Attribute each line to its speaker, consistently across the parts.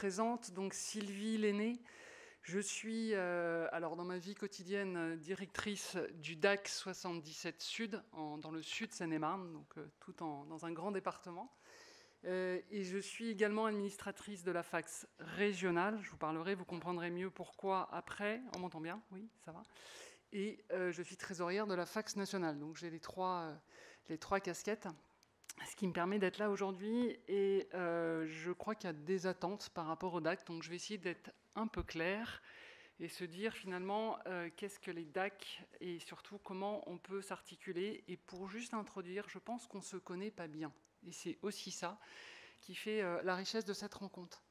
Speaker 1: présente, donc Sylvie Lenné. Je suis, alors dans ma vie quotidienne, directrice du DAC 77 Sud, dans le sud Seine-et-Marne, donc dans un grand département. Et je suis également administratrice de la fax régionale. Je vous parlerai, vous comprendrez mieux pourquoi après. On m'entend bien? Oui, ça va. Et je suis trésorière de la fax nationale. Donc j'ai les trois casquettes, ce qui me permet d'être là aujourd'hui. Et je crois qu'il y a des attentes par rapport au DAC. Donc je vais essayer d'être un peu clair et se dire finalement qu'est-ce que les DAC et surtout comment on peut s'articuler. Et pour juste introduire, je pense qu'on ne se connaît pas bien. Et c'est aussi ça qui fait la richesse de cette rencontre.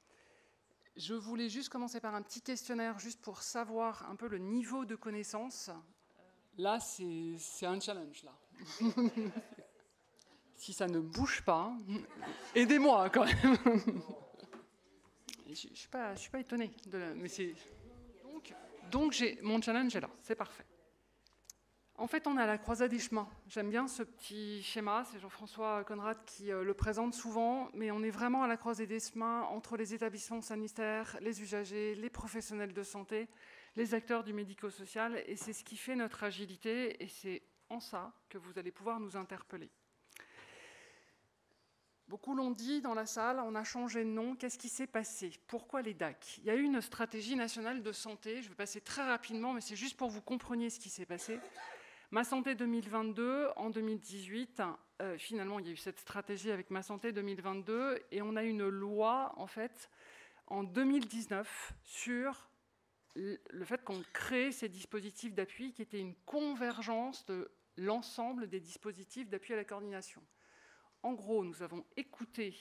Speaker 1: Je voulais juste commencer par un petit questionnaire, juste pour savoir un peu le niveau de connaissance. Là, c'est un challenge, là. Si ça ne bouge pas, aidez-moi quand même. Je ne suis pas étonné. Mais c'est... Donc mon challenge est là, c'est parfait. En fait, on est à la croisée des chemins. J'aime bien ce petit schéma, c'est Jean-François Conrad qui le présente souvent, mais on est vraiment à la croisée des chemins entre les établissements sanitaires, les usagers, les professionnels de santé, les acteurs du médico-social, et c'est ce qui fait notre agilité, et c'est en ça que vous allez pouvoir nous interpeller. Beaucoup l'ont dit dans la salle, on a changé de nom. Qu'est-ce qui s'est passé? Pourquoi les DAC? Il y a eu une stratégie nationale de santé, je vais passer très rapidement, mais c'est juste pour que vous compreniez ce qui s'est passé. Ma Santé 2022, en 2018, finalement, il y a eu cette stratégie avec Ma Santé 2022, et on a une loi, en fait, en 2019, sur le fait qu'on crée ces dispositifs d'appui qui étaient une convergence de l'ensemble des dispositifs d'appui à la coordination. En gros, nous avons écouté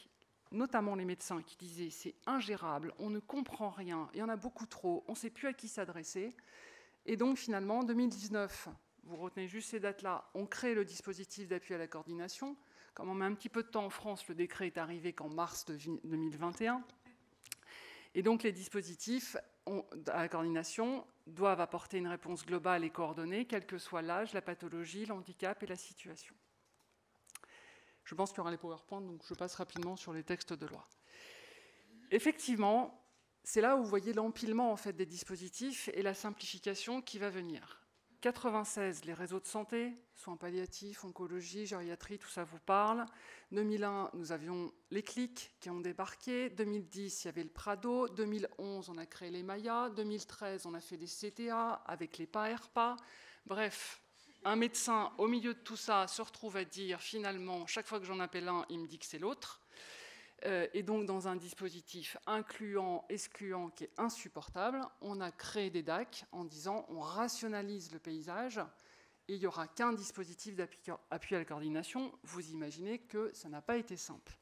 Speaker 1: notamment les médecins qui disaient « c'est ingérable, on ne comprend rien, il y en a beaucoup trop, on ne sait plus à qui s'adresser ». Et donc, finalement, en 2019... vous retenez juste ces dates-là, on crée le dispositif d'appui à la coordination. Comme on met un petit peu de temps en France, le décret est arrivé qu'en mars 2021. Et donc les dispositifs à la coordination doivent apporter une réponse globale et coordonnée, quel que soit l'âge, la pathologie, l'handicap et la situation. Je pense qu'il y aura les PowerPoint, donc je passe rapidement sur les textes de loi. Effectivement, c'est là où vous voyez l'empilement en fait, des dispositifs et la simplification qui va venir. 96, les réseaux de santé, soins palliatifs, oncologie, gériatrie, tout ça vous parle. 2001, nous avions les CLIC qui ont débarqué. 2010, il y avait le Prado. 2011, on a créé les Maya. 2013, on a fait des CTA avec les PA-RPA. Bref, un médecin au milieu de tout ça se retrouve à dire finalement, chaque fois que j'en appelle un, il me dit que c'est l'autre. Et donc, dans un dispositif incluant, excluant, qui est insupportable, on a créé des DAC en disant on rationalise le paysage et il n'y aura qu'un dispositif d'appui à la coordination. Vous imaginez que ça n'a pas été simple.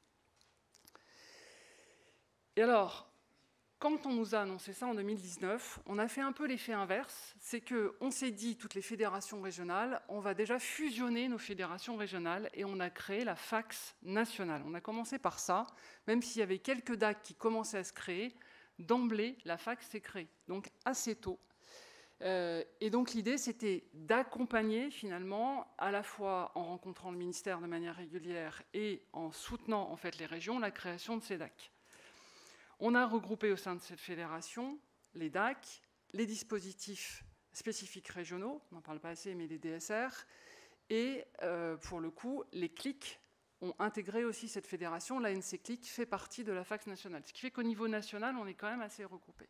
Speaker 1: Et alors, quand on nous a annoncé ça en 2019, on a fait un peu l'effet inverse, c'est qu'on s'est dit, toutes les fédérations régionales, on va déjà fusionner nos fédérations régionales et on a créé la fax nationale. On a commencé par ça, même s'il y avait quelques DAC qui commençaient à se créer, d'emblée, la fax s'est créée, donc assez tôt. Et donc l'idée, c'était d'accompagner finalement, à la fois en rencontrant le ministère de manière régulière et en soutenant en fait les régions, la création de ces DAC. On a regroupé au sein de cette fédération les DAC, les dispositifs spécifiques régionaux, on n'en parle pas assez, mais les DSR, et pour le coup, les CLIC ont intégré aussi cette fédération. L'ANC CLIC fait partie de la fax nationale, ce qui fait qu'au niveau national, on est quand même assez regroupé.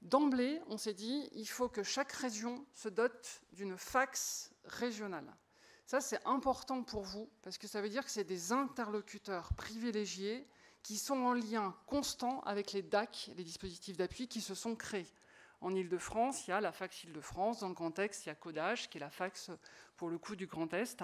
Speaker 1: D'emblée, on s'est dit il faut que chaque région se dote d'une fax régionale. Ça, c'est important pour vous, parce que ça veut dire que c'est des interlocuteurs privilégiés qui sont en lien constant avec les DAC, les dispositifs d'appui qui se sont créés. En Île-de-France, il y a la fax Île-de-France. Dans le Grand Est, il y a Codage, qui est la fax, pour le coup, du Grand Est.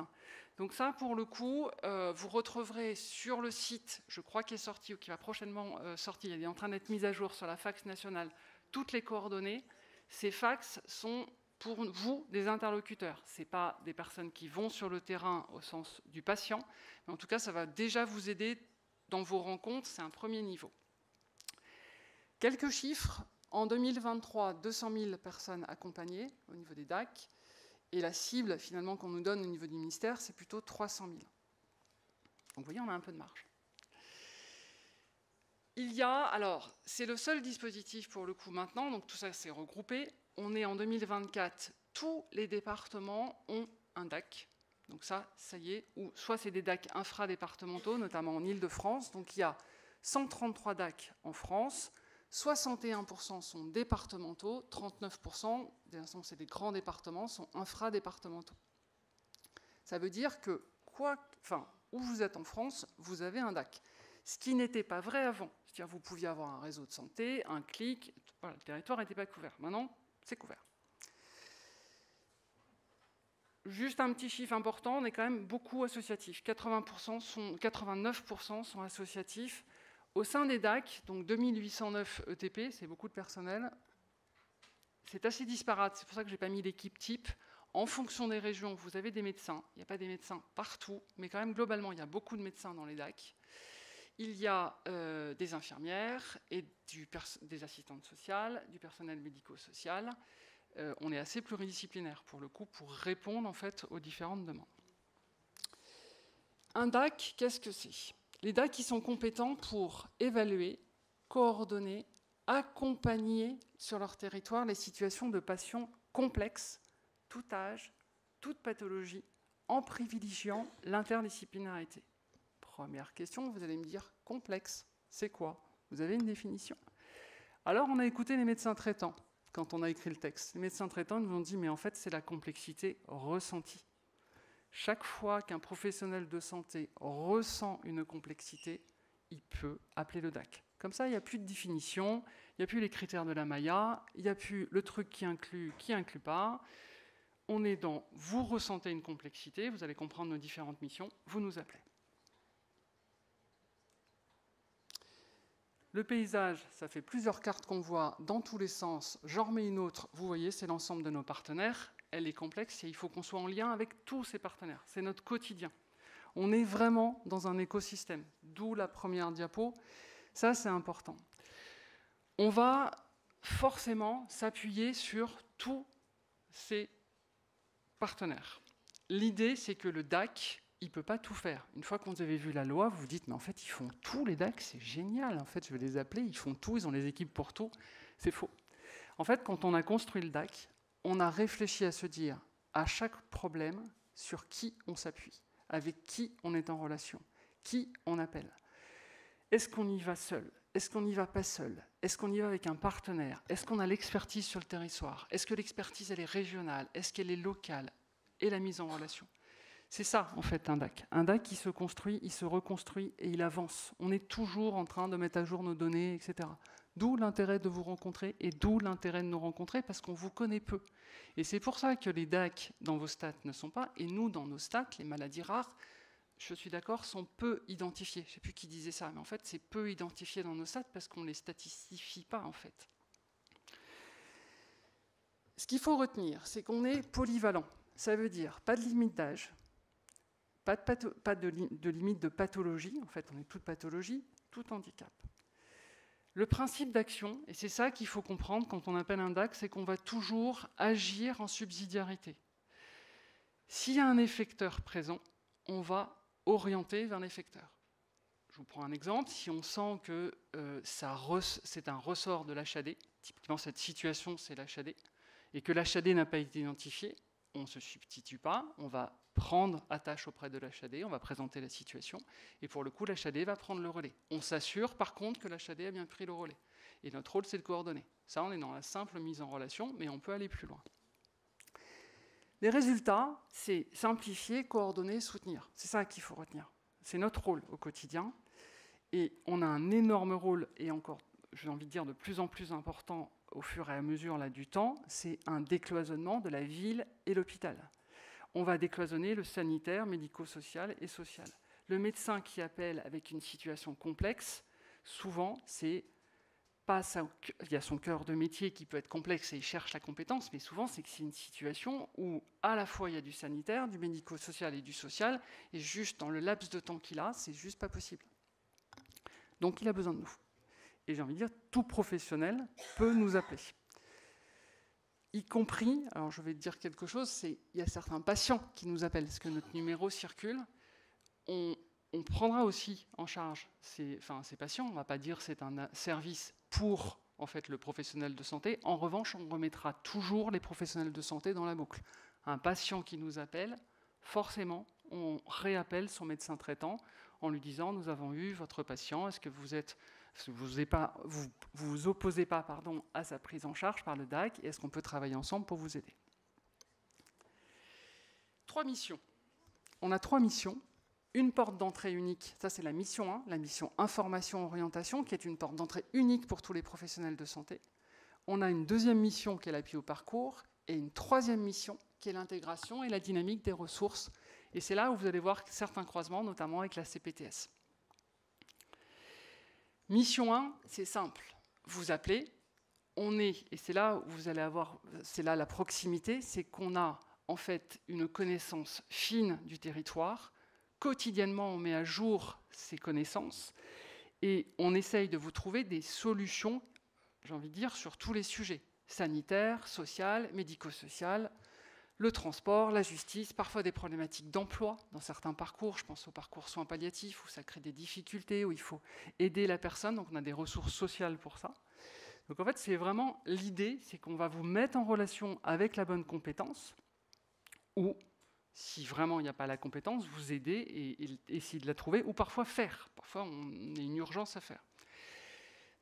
Speaker 1: Donc ça, pour le coup, vous retrouverez sur le site, je crois qu'il est sorti, ou qui va prochainement sortir, il est en train d'être mis à jour sur la fax nationale, toutes les coordonnées. Ces fax sont pour vous des interlocuteurs. Ce n'est pas des personnes qui vont sur le terrain au sens du patient, mais en tout cas, ça va déjà vous aider dans vos rencontres, c'est un premier niveau. Quelques chiffres. En 2023, 200 000 personnes accompagnées au niveau des DAC, et la cible finalement qu'on nous donne au niveau du ministère, c'est plutôt 300 000. Donc vous voyez, on a un peu de marge. Il y a, alors, c'est le seul dispositif pour le coup maintenant, donc tout ça c'est regroupé. On est en 2024, tous les départements ont un DAC. Donc ça y est, ou soit c'est des DAC infradépartementaux, notamment en Île-de-France. Donc il y a 133 DAC en France, 61% sont départementaux, 39%, c'est des grands départements, sont infradépartementaux. Ça veut dire que, où vous êtes en France, vous avez un DAC. Ce qui n'était pas vrai avant. C'est-à-dire vous pouviez avoir un réseau de santé, un clic, voilà, le territoire n'était pas couvert. Maintenant, c'est couvert. Juste un petit chiffre important, on est quand même beaucoup associatifs. 89% sont associatifs. Au sein des DAC, donc 2809 ETP, c'est beaucoup de personnel. C'est assez disparate, c'est pour ça que je n'ai pas mis l'équipe type. En fonction des régions, vous avez des médecins. Il n'y a pas des médecins partout, mais quand même, globalement, il y a beaucoup de médecins dans les DAC. Il y a des infirmières et des assistantes sociales, du personnel médico-social. On est assez pluridisciplinaire, pour le coup, pour répondre, en fait, aux différentes demandes. Un DAC, qu'est-ce que c'est? Les DAC qui sont compétents pour évaluer, coordonner, accompagner sur leur territoire les situations de patients complexes, tout âge, toute pathologie, en privilégiant l'interdisciplinarité. Première question, vous allez me dire, complexe, c'est quoi? Vous avez une définition? Alors, on a écouté les médecins traitants quand on a écrit le texte. Les médecins traitants nous ont dit, mais en fait, c'est la complexité ressentie. Chaque fois qu'un professionnel de santé ressent une complexité, il peut appeler le DAC. Comme ça, il n'y a plus de définition, il n'y a plus les critères de la Maya, il n'y a plus le truc qui inclut pas. On est dans « vous ressentez une complexité », vous allez comprendre nos différentes missions, vous nous appelez. Le paysage, ça fait plusieurs cartes qu'on voit dans tous les sens. J'en remets une autre, vous voyez, c'est l'ensemble de nos partenaires. Elle est complexe et il faut qu'on soit en lien avec tous ces partenaires. C'est notre quotidien. On est vraiment dans un écosystème, d'où la première diapo. Ça, c'est important. On va forcément s'appuyer sur tous ces partenaires. L'idée, c'est que le DAC, il ne peut pas tout faire. Une fois que vous avez vu la loi, vous vous dites, mais en fait, ils font tout, les DAC, c'est génial. En fait, je vais les appeler, ils font tout, ils ont les équipes pour tout. C'est faux. En fait, quand on a construit le DAC, on a réfléchi à se dire, à chaque problème, sur qui on s'appuie, avec qui on est en relation, qui on appelle. Est-ce qu'on y va seul? Est-ce qu'on n'y va pas seul? Est-ce qu'on y va avec un partenaire? Est-ce qu'on a l'expertise sur le territoire? Est-ce que l'expertise, elle est régionale? Est-ce qu'elle est locale? Et la mise en relation. C'est ça, en fait, un DAC. Un DAC qui se construit, il se reconstruit et il avance. On est toujours en train de mettre à jour nos données, etc. D'où l'intérêt de vous rencontrer et d'où l'intérêt de nous rencontrer parce qu'on vous connaît peu. Et c'est pour ça que les DAC dans vos stats ne sont pas, et nous, dans nos stats, les maladies rares, je suis d'accord, sont peu identifiées. Je ne sais plus qui disait ça, mais en fait, c'est peu identifié dans nos stats parce qu'on ne les statistifie pas, en fait. Ce qu'il faut retenir, c'est qu'on est polyvalent. Ça veut dire pas de limite d'âge, pas de limite de pathologie, en fait, on est toute pathologie, tout handicap. Le principe d'action, et c'est ça qu'il faut comprendre quand on appelle un DAC, c'est qu'on va toujours agir en subsidiarité. S'il y a un effecteur présent, on va orienter vers l'effecteur. Je vous prends un exemple. Si on sent que c'est un ressort de l'HAD, typiquement cette situation, c'est l'HAD, et que l'HAD n'a pas été identifié, on ne se substitue pas, on va prendre attache auprès de l'HAD, on va présenter la situation, et pour le coup, l'HAD va prendre le relais. On s'assure, par contre, que l'HAD a bien pris le relais. Et notre rôle, c'est de coordonner. Ça, on est dans la simple mise en relation, mais on peut aller plus loin. Les résultats, c'est simplifier, coordonner, soutenir. C'est ça qu'il faut retenir. C'est notre rôle au quotidien. Et on a un énorme rôle, et encore, j'ai envie de dire, de plus en plus important au fur et à mesure là, du temps, c'est un décloisonnement de la ville et l'hôpital. On va décloisonner le sanitaire, médico-social et social. Le médecin qui appelle avec une situation complexe, souvent, c'est pas ça. Il y a son cœur de métier qui peut être complexe et il cherche la compétence, mais souvent, c'est que c'est une situation où à la fois il y a du sanitaire, du médico-social et du social, et juste dans le laps de temps qu'il a, c'est juste pas possible. Donc il a besoin de nous. Et j'ai envie de dire, tout professionnel peut nous appeler. Y compris, alors je vais te dire quelque chose, il y a certains patients qui nous appellent, parce que notre numéro circule. On On prendra aussi en charge ces patients. On ne va pas dire que c'est un service pour en fait, le professionnel de santé. En revanche, on remettra toujours les professionnels de santé dans la boucle. Un patient qui nous appelle, forcément, on réappelle son médecin traitant en lui disant « Nous avons eu votre patient, est-ce que vous vous opposez pas à sa prise en charge par le DAC et est-ce qu'on peut travailler ensemble pour vous aider ?» 3 missions. On a 3 missions. Une porte d'entrée unique, ça c'est la mission 1, la mission information-orientation, qui est une porte d'entrée unique pour tous les professionnels de santé. On a une deuxième mission qui est l'appui au parcours, et une troisième mission qui est l'intégration et la dynamique des ressources. Et c'est là où vous allez voir certains croisements, notamment avec la CPTS. Mission 1, c'est simple. Vous appelez, et c'est là où vous allez avoir, c'est là la proximité, c'est qu'on a en fait une connaissance fine du territoire. Quotidiennement, on met à jour ces connaissances et on essaye de vous trouver des solutions, j'ai envie de dire, sur tous les sujets. Sanitaire, social, médico-social, le transport, la justice, parfois des problématiques d'emploi dans certains parcours. Je pense au parcours soins palliatifs où ça crée des difficultés, où il faut aider la personne. Donc on a des ressources sociales pour ça. Donc en fait, c'est vraiment l'idée, c'est qu'on va vous mettre en relation avec la bonne compétence ou si vraiment il n'y a pas la compétence, vous aider et essayer de la trouver, ou parfois faire. Parfois, on a une urgence à faire.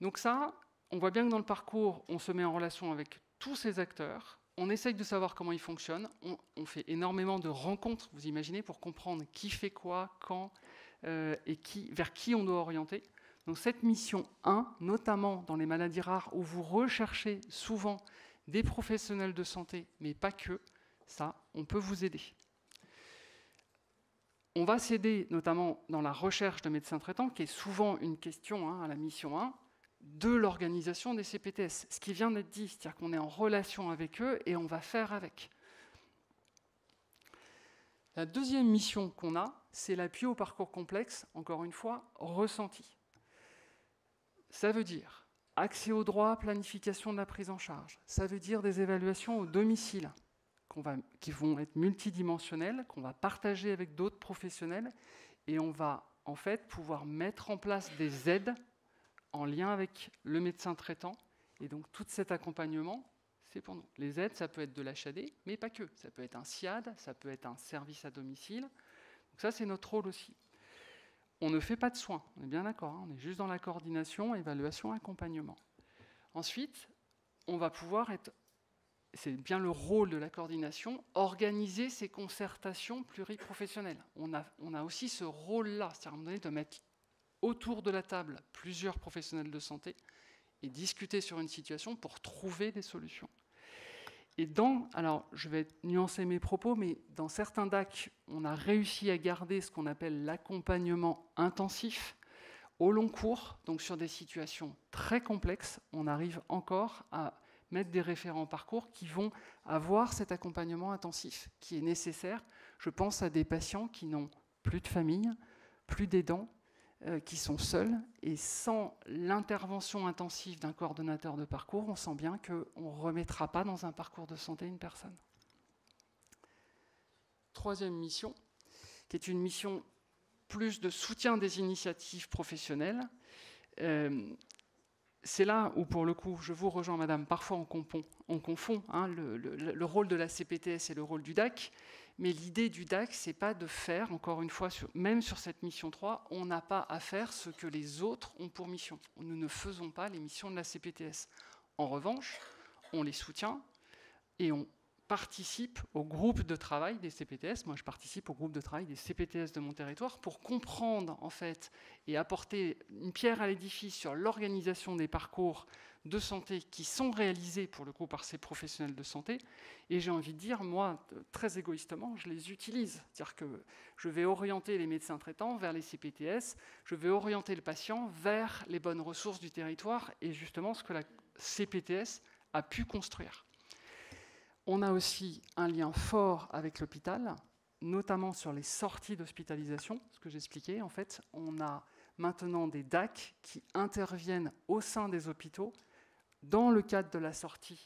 Speaker 1: Donc ça, on voit bien que dans le parcours, on se met en relation avec tous ces acteurs, on essaye de savoir comment ils fonctionnent, on fait énormément de rencontres, vous imaginez, pour comprendre qui fait quoi, quand, et vers qui on doit orienter. Donc cette mission 1, notamment dans les maladies rares, où vous recherchez souvent des professionnels de santé, mais pas que, ça, on peut vous aider. On va s'aider notamment dans la recherche de médecins traitants, qui est souvent une question à la mission 1, de l'organisation des CPTS. Ce qui vient d'être dit, c'est-à-dire qu'on est en relation avec eux et on va faire avec. La deuxième mission qu'on a, c'est l'appui au parcours complexe, encore une fois, ressenti. Ça veut dire accès aux droits, planification de la prise en charge. Ça veut dire des évaluations au domicile, qui vont être multidimensionnelles, qu'on va partager avec d'autres professionnels, et on va en fait pouvoir mettre en place des aides en lien avec le médecin traitant. Et donc tout cet accompagnement, c'est pour nous. Les aides, ça peut être de l'HAD, mais pas que. Ça peut être un SIAD, ça peut être un service à domicile. Donc ça, c'est notre rôle aussi. On ne fait pas de soins, on est bien d'accord, on est juste dans la coordination, évaluation, accompagnement. Ensuite, on va pouvoir être, c'est bien le rôle de la coordination, organiser ces concertations pluriprofessionnelles. On a aussi ce rôle-là, c'est-à-dire à un moment donné de mettre autour de la table plusieurs professionnels de santé et discuter sur une situation pour trouver des solutions. Et alors je vais nuancer mes propos, mais dans certains DAC, on a réussi à garder ce qu'on appelle l'accompagnement intensif au long cours, donc sur des situations très complexes, on arrive encore à mettre des référents parcours qui vont avoir cet accompagnement intensif qui est nécessaire. Je pense à des patients qui n'ont plus de famille, plus d'aidants, qui sont seuls, et sans l'intervention intensive d'un coordonnateur de parcours, on sent bien qu'on ne remettra pas dans un parcours de santé une personne. Troisième mission, qui est une mission plus de soutien des initiatives professionnelles. C'est là où, pour le coup, je vous rejoins, madame, parfois on confond le rôle de la CPTS et le rôle du DAC, mais l'idée du DAC, ce n'est pas de faire, encore une fois, même sur cette mission 3, on n'a pas à faire ce que les autres ont pour mission. Nous ne faisons pas les missions de la CPTS. En revanche, on les soutient et on participe au groupe de travail des CPTS. Moi, je participe au groupe de travail des CPTS de mon territoire pour comprendre, en fait, et apporter une pierre à l'édifice sur l'organisation des parcours de santé qui sont réalisés, pour le coup, par ces professionnels de santé. Et j'ai envie de dire, moi, très égoïstement, je les utilise. C'est-à-dire que je vais orienter les médecins traitants vers les CPTS, je vais orienter le patient vers les bonnes ressources du territoire et justement ce que la CPTS a pu construire. On a aussi un lien fort avec l'hôpital, notamment sur les sorties d'hospitalisation. Ce que j'expliquais, en fait, on a maintenant des DAC qui interviennent au sein des hôpitaux dans le cadre de la sortie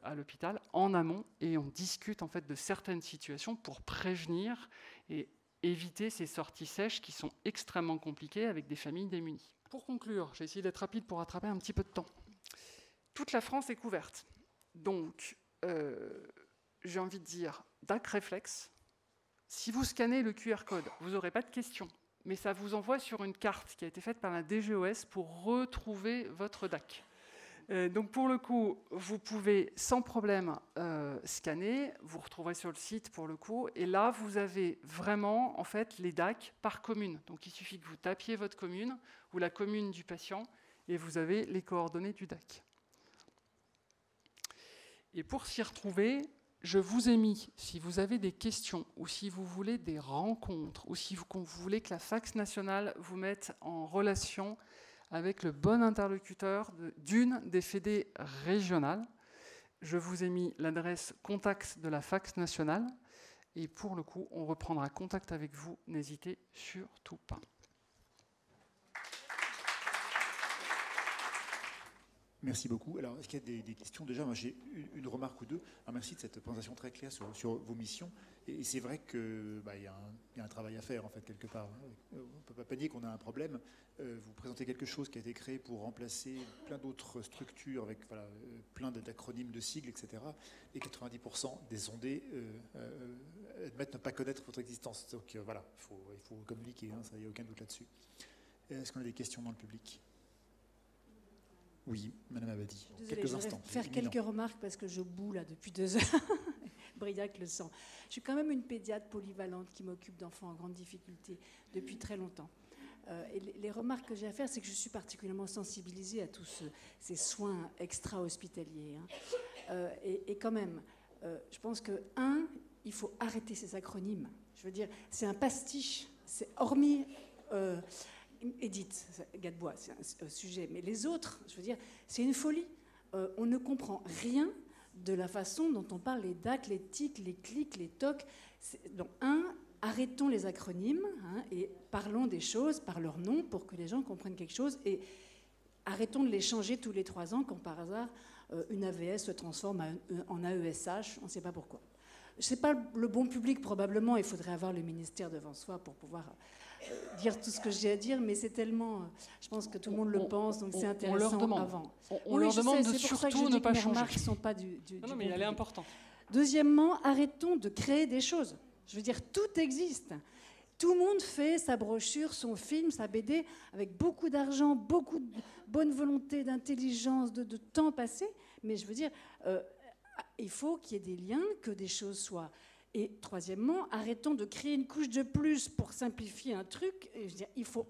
Speaker 1: à l'hôpital, en amont, et on discute en fait de certaines situations pour prévenir et éviter ces sorties sèches qui sont extrêmement compliquées avec des familles démunies. Pour conclure, j'ai essayé d'être rapide pour rattraper un petit peu de temps. Toute la France est couverte. Donc, j'ai envie de dire, DAC réflexe. Si vous scannez le QR code, vous n'aurez pas de questions, mais ça vous envoie sur une carte qui a été faite par la DGOS pour retrouver votre DAC. Donc pour le coup, vous pouvez sans problème scanner, vous retrouverez sur le site pour le coup, et là vous avez vraiment en fait les DAC par commune. Donc il suffit que vous tapiez votre commune ou la commune du patient et vous avez les coordonnées du DAC. Et pour s'y retrouver, je vous ai mis, si vous avez des questions ou si vous voulez des rencontres ou si vous voulez que la FACS nationale vous mette en relation avec le bon interlocuteur d'une des fédés régionales, je vous ai mis l'adresse contact de la FACS nationale et pour le coup, on reprendra contact avec vous, n'hésitez surtout pas.
Speaker 2: Merci beaucoup. Alors, est-ce qu'il y a des questions? Déjà, moi, j'ai une remarque ou deux. Alors, merci de cette présentation très claire sur vos missions. Et c'est vrai qu'il y a un travail à faire, en fait, quelque part. On ne peut pas nier qu'on a un problème. Vous présentez quelque chose qui a été créé pour remplacer plein d'autres structures avec plein d'acronymes, de sigles, etc. Et 90% des sondés admettent ne pas connaître votre existence. Donc, voilà, il faut communiquer, hein, ça, il n'y a aucun doute là-dessus. Est-ce qu'on a des questions dans le public? Oui, Madame Abadi, quelques instants.
Speaker 3: Je vais faire quelques remarques parce que je boue là depuis 2 heures. Briac le sent. Je suis quand même une pédiatre polyvalente qui m'occupe d'enfants en grande difficulté depuis très longtemps. Et les remarques que j'ai à faire, c'est que je suis particulièrement sensibilisée à tous ces soins extra-hospitaliers. Hein. Et quand même, je pense que, il faut arrêter ces acronymes. Je veux dire, c'est un pastiche. C'est hormis... Edith Gadebois, c'est un sujet, mais les autres, je veux dire, c'est une folie. On ne comprend rien de la façon dont on parle les DAC, les TIC, les CLIC, les TOC. Donc, arrêtons les acronymes et parlons des choses par leur nom pour que les gens comprennent quelque chose et arrêtons de les changer tous les 3 ans quand par hasard une AVS se transforme en AESH, on ne sait pas pourquoi. Ce n'est pas le bon public probablement, il faudrait avoir le ministère devant soi pour pouvoir... dire tout ce que j'ai à dire, mais c'est tellement... je pense que tout le monde le pense, donc c'est intéressant avant.
Speaker 1: On leur demande de surtout ne pas changer.
Speaker 3: Mes remarques ne sont pas du
Speaker 1: non, mais elle est importante.
Speaker 3: Deuxièmement, arrêtons de créer des choses. Je veux dire, tout existe. Tout le monde fait sa brochure, son film, sa BD, avec beaucoup d'argent, beaucoup de bonne volonté, d'intelligence, de temps passé. Mais je veux dire, il faut qu'il y ait des liens, que des choses soient... Et troisièmement, arrêtons de créer une couche de plus pour simplifier un truc. Je veux dire, il faut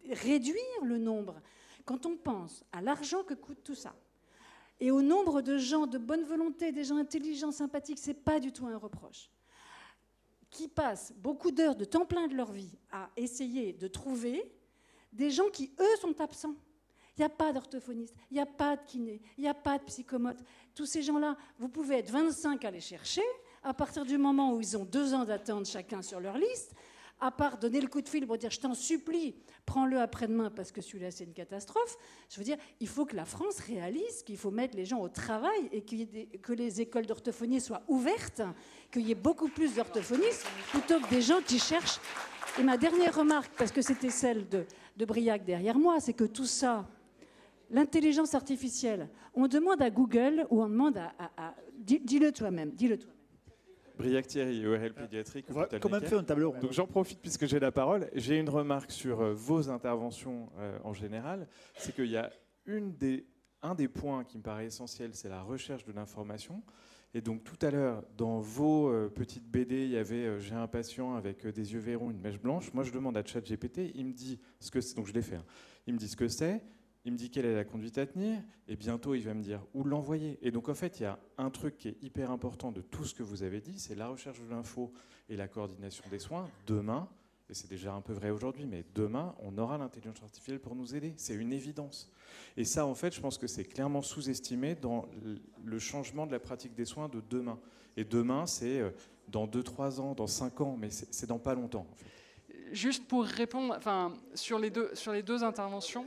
Speaker 3: réduire le nombre. Quand on pense à l'argent que coûte tout ça, et au nombre de gens de bonne volonté, des gens intelligents, sympathiques, ce n'est pas du tout un reproche, qui passent beaucoup d'heures de temps plein de leur vie à essayer de trouver des gens qui, eux, sont absents. Il n'y a pas d'orthophoniste, il n'y a pas de kiné, il n'y a pas de psychomote. Tous ces gens-là, vous pouvez être 25 à les chercher. À partir du moment où ils ont 2 ans d'attente chacun sur leur liste, à part donner le coup de fil pour dire « je t'en supplie, prends-le après-demain parce que celui-là c'est une catastrophe », je veux dire, il faut que la France réalise qu'il faut mettre les gens au travail et que les écoles d'orthophonie soient ouvertes, qu'il y ait beaucoup plus d'orthophonistes plutôt que des gens qui cherchent. Et ma dernière remarque, parce que c'était celle de Briac derrière moi, c'est que tout ça, l'intelligence artificielle, on demande à Google ou on demande dis-le toi-même, dis-le toi-même.
Speaker 4: Briac Thierry, ORL pédiatrique.
Speaker 2: On va quand même faire une table ronde.
Speaker 4: Donc j'en profite puisque j'ai la parole. J'ai une remarque sur vos interventions en général. C'est qu'il y a un des points qui me paraît essentiel, c'est la recherche de l'information. Et donc tout à l'heure, dans vos petites BD, il y avait j'ai un patient avec des yeux verrons, une mèche blanche. Moi, je demande à ChatGPT, il me dit ce que c'est. Donc je l'ai fait. Hein. Il me dit ce que c'est. Il me dit quelle est la conduite à tenir, et bientôt il va me dire où l'envoyer. Et donc en fait, il y a un truc qui est hyper important de tout ce que vous avez dit, c'est la recherche de l'info et la coordination des soins. Demain, et c'est déjà un peu vrai aujourd'hui, mais demain, on aura l'intelligence artificielle pour nous aider. C'est une évidence. Et ça, en fait, je pense que c'est clairement sous-estimé dans le changement de la pratique des soins de demain. Et demain, c'est dans 2-3 ans, dans 5 ans, mais c'est dans pas longtemps. En fait.
Speaker 1: Juste pour répondre, sur les deux interventions,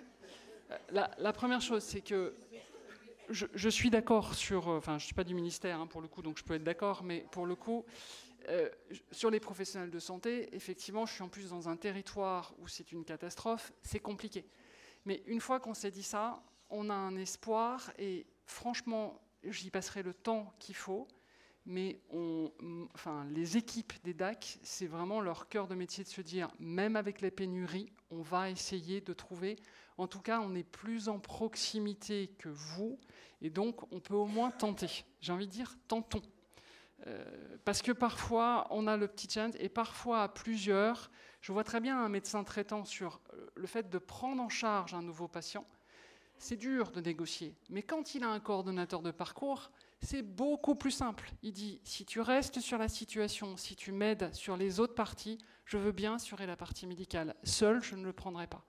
Speaker 1: la première chose, c'est que je suis d'accord sur... je ne suis pas du ministère, pour le coup, donc je peux être d'accord, mais pour le coup, Sur les professionnels de santé, effectivement, je suis en plus dans un territoire où c'est une catastrophe, c'est compliqué. Mais une fois qu'on s'est dit ça, on a un espoir et franchement, j'y passerai le temps qu'il faut. Mais les équipes des DAC, c'est vraiment leur cœur de métier de se dire, même avec les pénuries, on va essayer de trouver. En tout cas, on est plus en proximité que vous, et donc on peut au moins tenter. J'ai envie de dire, tentons. Parce que parfois, on a le petit challenge, et parfois à plusieurs. Je vois très bien un médecin traitant sur le fait de prendre en charge un nouveau patient. C'est dur de négocier, mais quand il a un coordonnateur de parcours, c'est beaucoup plus simple. Il dit, si tu restes sur la situation, si tu m'aides sur les autres parties, je veux bien assurer la partie médicale. Seul, je ne le prendrai pas.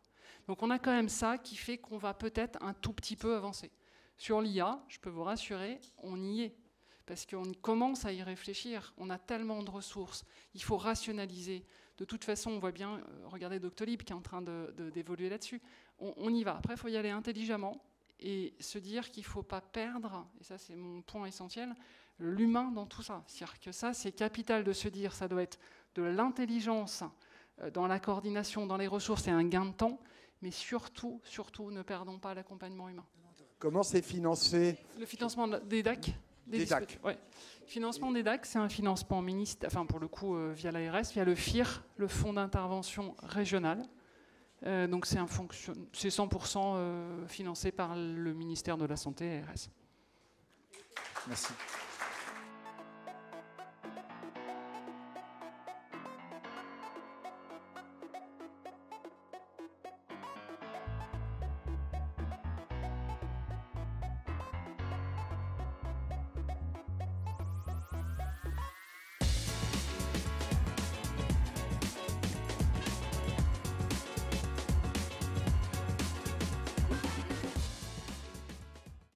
Speaker 1: Donc on a quand même ça qui fait qu'on va peut-être un tout petit peu avancer. Sur l'IA, je peux vous rassurer, on y est. Parce qu'on commence à y réfléchir. On a tellement de ressources. Il faut rationaliser. De toute façon, on voit bien, regardez Doctolib qui est en train d'évoluer là-dessus. On y va. Après, il faut y aller intelligemment et se dire qu'il ne faut pas perdre, et ça c'est mon point essentiel, l'humain dans tout ça. C'est-à-dire que ça, c'est capital de se dire, ça doit être de l'intelligence dans la coordination, dans les ressources et un gain de temps, mais surtout, ne perdons pas l'accompagnement humain.
Speaker 5: Comment c'est financé?
Speaker 1: Le financement des DAC.
Speaker 5: Des DAC.
Speaker 1: Ouais. Financement des DAC, c'est un financement pour le coup via l'ARS, via le FIR, le Fonds d'intervention régional. Donc c'est 100% financé par le ministère de la Santé et ARS.
Speaker 2: Merci.